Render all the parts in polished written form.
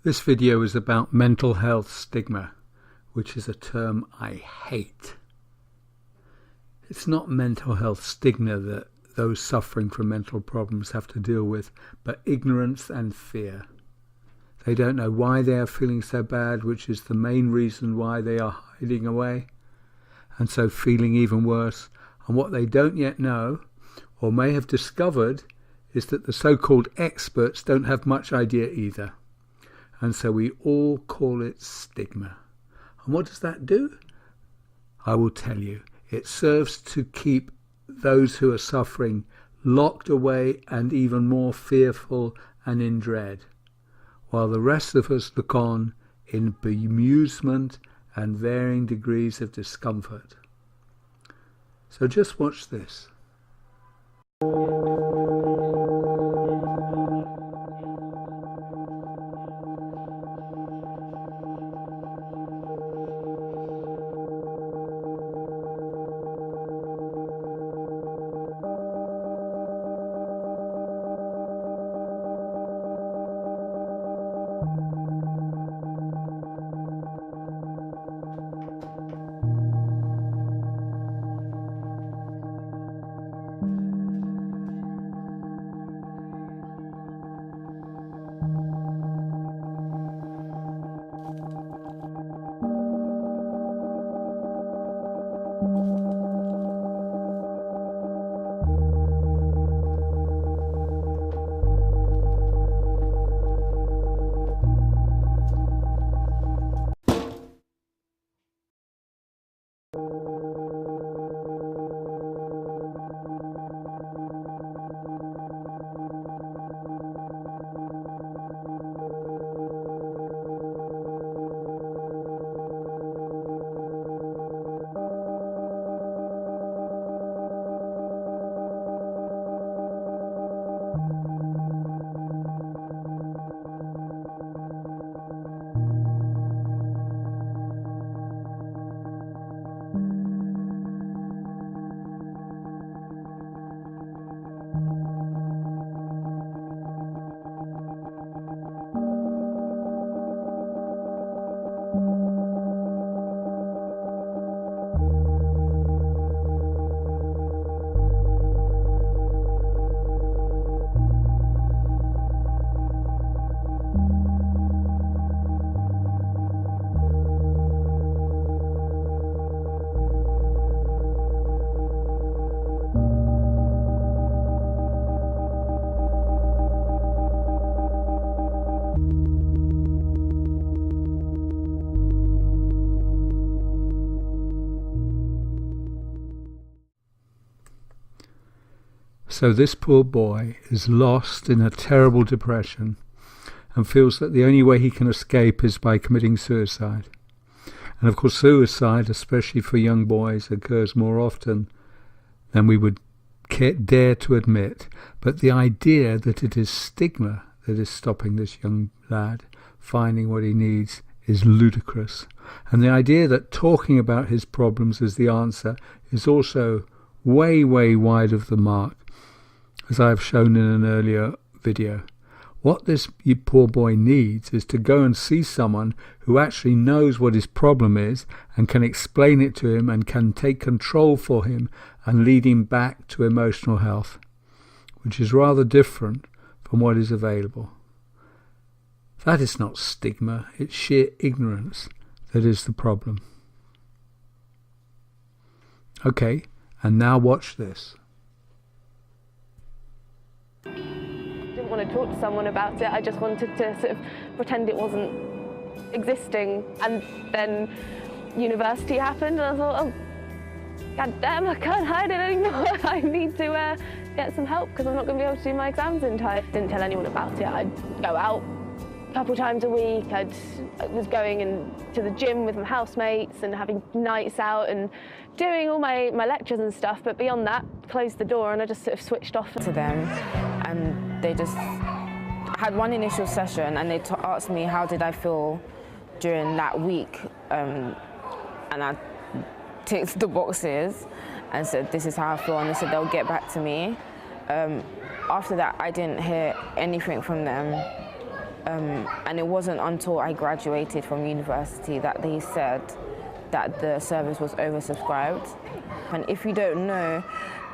This video is about mental health stigma, which is a term I hate. It's not mental health stigma that those suffering from mental problems have to deal with, but ignorance and fear. They don't know why they are feeling so bad, which is the main reason why they are hiding away, and so feeling even worse. And what they don't yet know, or may have discovered, is that the so-called experts don't have much idea either. And so we all call it stigma. And what does that do? I will tell you. It serves to keep those who are suffering locked away and even more fearful and in dread, while the rest of us look on in bemusement and varying degrees of discomfort. So just watch this. So this poor boy is lost in a terrible depression and feels that the only way he can escape is by committing suicide. And of course suicide, especially for young boys, occurs more often than we would dare to admit. But the idea that it is stigma that is stopping this young lad finding what he needs is ludicrous. And the idea that talking about his problems is the answer is also way, way wide of the mark, as I have shown in an earlier video. What this poor boy needs is to go and see someone who actually knows what his problem is and can explain it to him and can take control for him and lead him back to emotional health, which is rather different from what is available. That is not stigma, it's sheer ignorance that is the problem. Okay, and now watch this. Want to talk to someone about it. I just wanted to sort of pretend it wasn't existing, and then university happened and I thought, oh god damn, I can't hide it anymore. I need to get some help because I'm not going to be able to do my exams in time. Didn't tell anyone about it. I'd go out a couple times a week. I was going to the gym with my housemates and having nights out and doing all my lectures and stuff, but beyond that, closed the door and I just sort of switched off to them. And they just had one initial session and they asked me how did I feel during that week, and I ticked the boxes and said this is how I feel, and they said they'll get back to me. After that I didn't hear anything from them And it wasn't until I graduated from university that they said that the service was oversubscribed. And if you don't know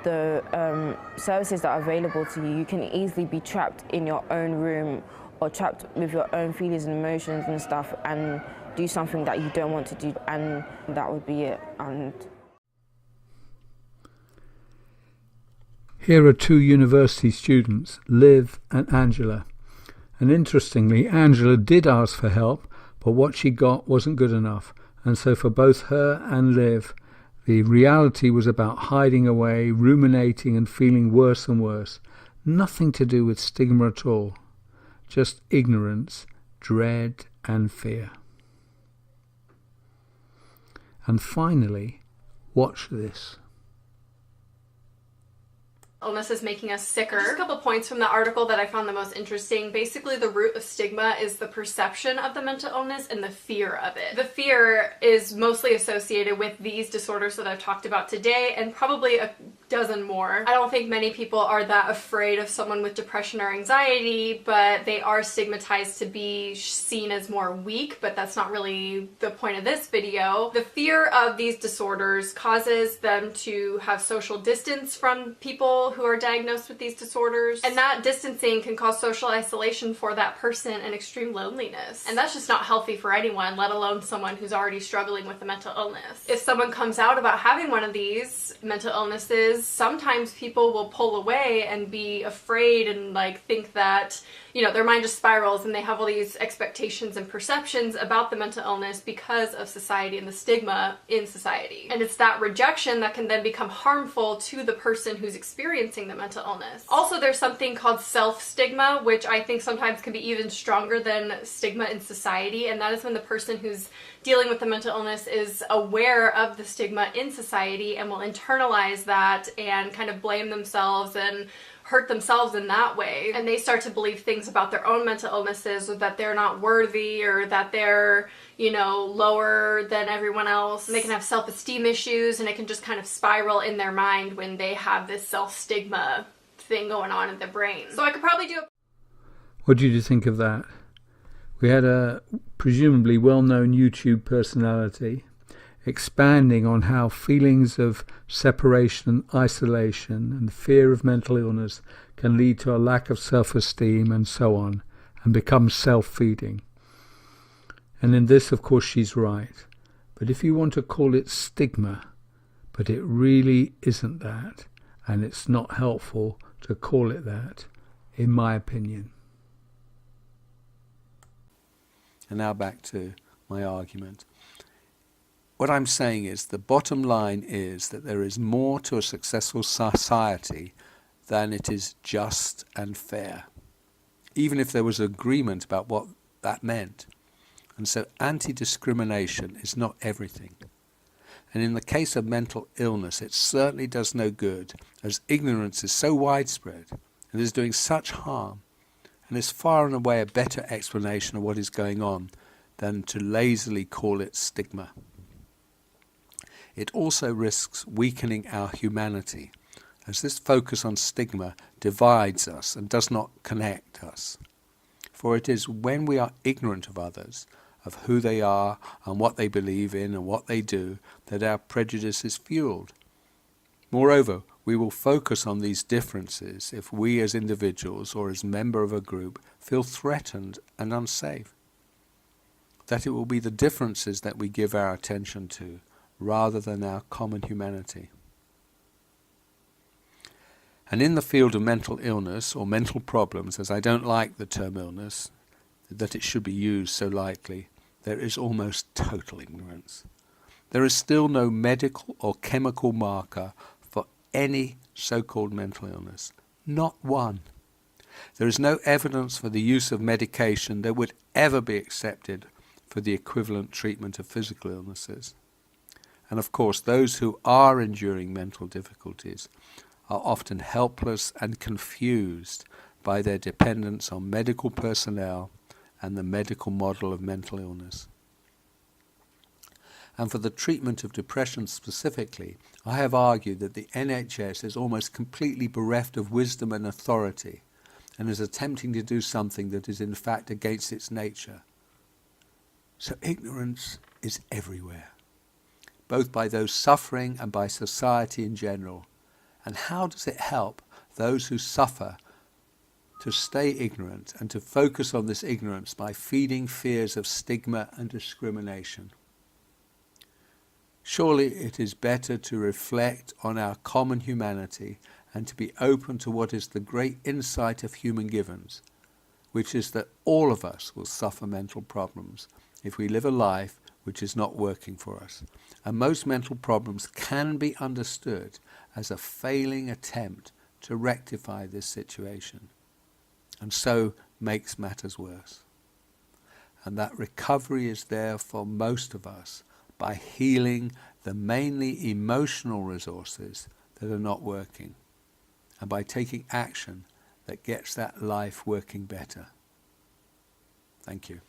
the services that are available to you, you can easily be trapped in your own room or trapped with your own feelings and emotions and stuff and do something that you don't want to do, and that would be it. And here are two university students, Liv and Angela. And interestingly, Angela did ask for help, but what she got wasn't good enough. And so for both her and Liv, the reality was about hiding away, ruminating and feeling worse and worse. Nothing to do with stigma at all. Just ignorance, dread and fear. And finally, watch this. Illness is making us sicker. Just a couple points from the article that I found the most interesting. Basically, the root of stigma is the perception of the mental illness and the fear of it. The fear is mostly associated with these disorders that I've talked about today, and probably a dozen more. I don't think many people are that afraid of someone with depression or anxiety, but they are stigmatized to be seen as more weak, but that's not really the point of this video. The fear of these disorders causes them to have social distance from people who are diagnosed with these disorders, and that distancing can cause social isolation for that person and extreme loneliness. And that's just not healthy for anyone, let alone someone who's already struggling with a mental illness. If someone comes out about having one of these mental illnesses, sometimes people will pull away and be afraid and like think that, you know, their mind just spirals and they have all these expectations and perceptions about the mental illness because of society and the stigma in society. And it's that rejection that can then become harmful to the person who's experiencing the mental illness. Also, there's something called self-stigma, which I think sometimes can be even stronger than stigma in society, and that is when the person who's dealing with the mental illness is aware of the stigma in society and will internalize that and kind of blame themselves and hurt themselves in that way. And they start to believe things about their own mental illnesses, or that they're not worthy, or that they're, you know, lower than everyone else. And they can have self-esteem issues, and it can just kind of spiral in their mind when they have this self-stigma thing going on in their brain. So I could probably do a... What did you think of that? We had a presumably well-known YouTube personality expanding on how feelings of separation and isolation and fear of mental illness can lead to a lack of self-esteem and so on, and become self-feeding. And in this, of course, she's right. But if you want to call it stigma, but it really isn't that, and it's not helpful to call it that, in my opinion. And now back to my argument. What I'm saying is the bottom line is that there is more to a successful society than it is just and fair, even if there was agreement about what that meant. And so anti-discrimination is not everything. And in the case of mental illness, it certainly does no good, as ignorance is so widespread and is doing such harm, and is far and away a better explanation of what is going on than to lazily call it stigma. It also risks weakening our humanity, as this focus on stigma divides us and does not connect us. For it is when we are ignorant of others, of who they are and what they believe in and what they do, that our prejudice is fueled. Moreover, we will focus on these differences if we as individuals or as member of a group feel threatened and unsafe. That it will be the differences that we give our attention to, rather than our common humanity. And in the field of mental illness or mental problems, as I don't like the term illness, that it should be used so lightly, there is almost total ignorance. There is still no medical or chemical marker for any so-called mental illness. Not one. There is no evidence for the use of medication that would ever be accepted for the equivalent treatment of physical illnesses. And of course, those who are enduring mental difficulties are often helpless and confused by their dependence on medical personnel and the medical model of mental illness. And for the treatment of depression specifically, I have argued that the NHS is almost completely bereft of wisdom and authority, and is attempting to do something that is in fact against its nature. So ignorance is everywhere, both by those suffering and by society in general. And how does it help those who suffer to stay ignorant and to focus on this ignorance by feeding fears of stigma and discrimination? Surely it is better to reflect on our common humanity and to be open to what is the great insight of human givens, which is that all of us will suffer mental problems if we live a life which is not working for us. And most mental problems can be understood as a failing attempt to rectify this situation, and so makes matters worse. And that recovery is there for most of us by healing the mainly emotional resources that are not working, and by taking action that gets that life working better. Thank you.